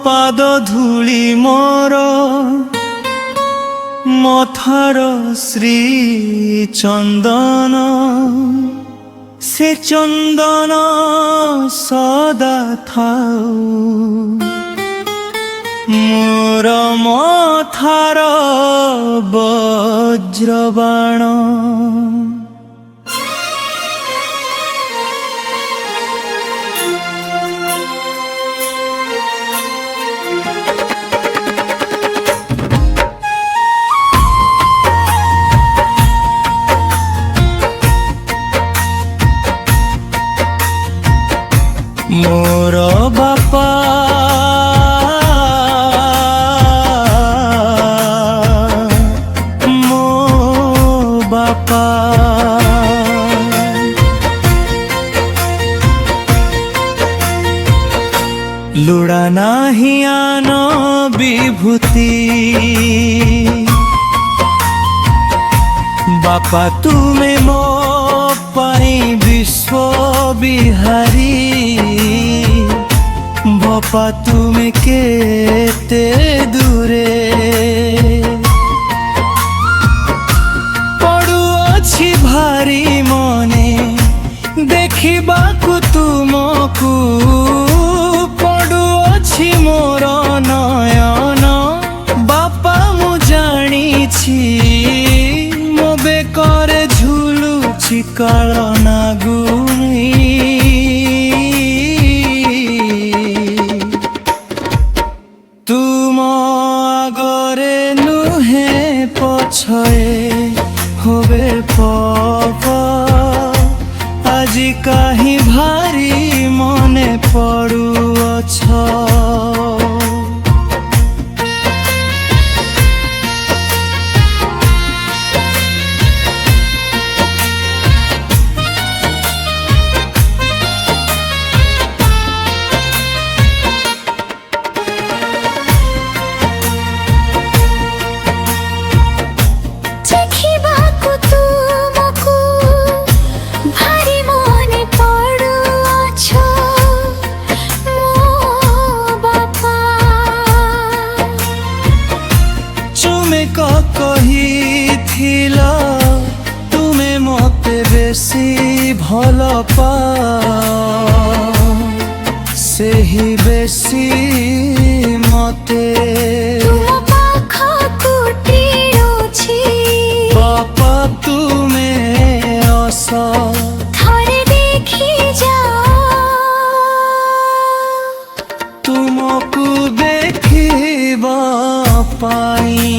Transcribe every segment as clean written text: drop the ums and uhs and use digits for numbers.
पाद धूली मोर मथार श्री चंदन से चंदन सदा थाऊ मोर मथार वज्रबाण मोर बापा मो बापा लुड़ा नाही आन विभूति बापा तुमे मो पाई विश्व बिहारी बापा तुमे केते दूरे पड़ुअछि भारी मने देखिबाकु तुमकु पड़ुअछि मोर नयन बापा मु जानिछि मो बेकरे झुलुछि काल नागुणी तुम आगरे नुहे पछए होबे पापा आजी काहि भारी मने पड़ुअछ कहिथिला तुमे मते बेसी भल पाओ सेही बेसी मते बापा तुमे अस थरे देखी जा तुमको देखिबा पाई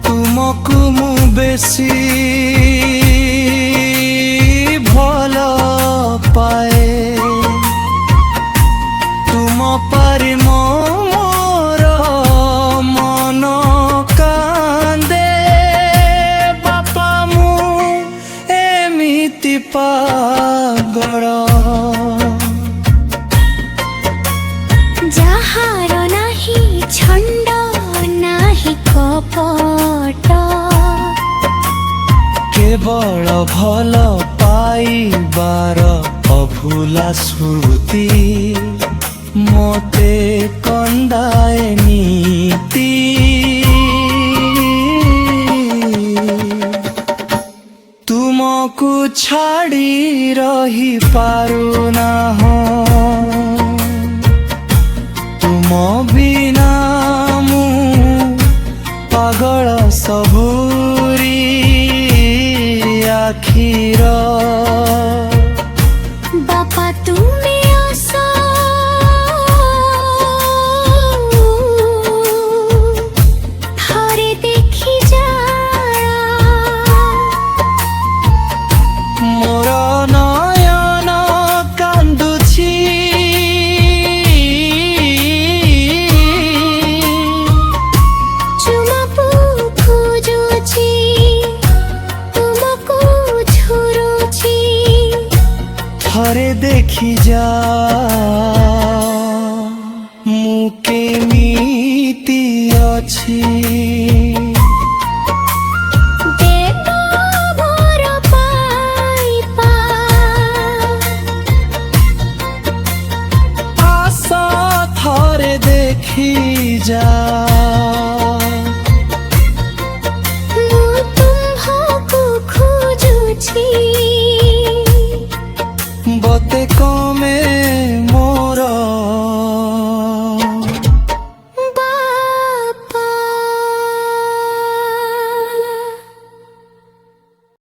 तुमको मु बेसी भल पाए तुम पारि मोर मन कांदे बापा मु एमिति पागल जाहार नाही छंड नाही कपट केवल भल पाइबार अभुला स्मृति मोते कंदाए नीति तुमको छाड़ी रही पारु ना हो तुम बिना मु पागल सबूरी आखिर बापा तुमे आस थरे देखी जा मोर नयन कांदुछि ଦେଖି ଯା ମୁଁ କେମିତି ଅଛି।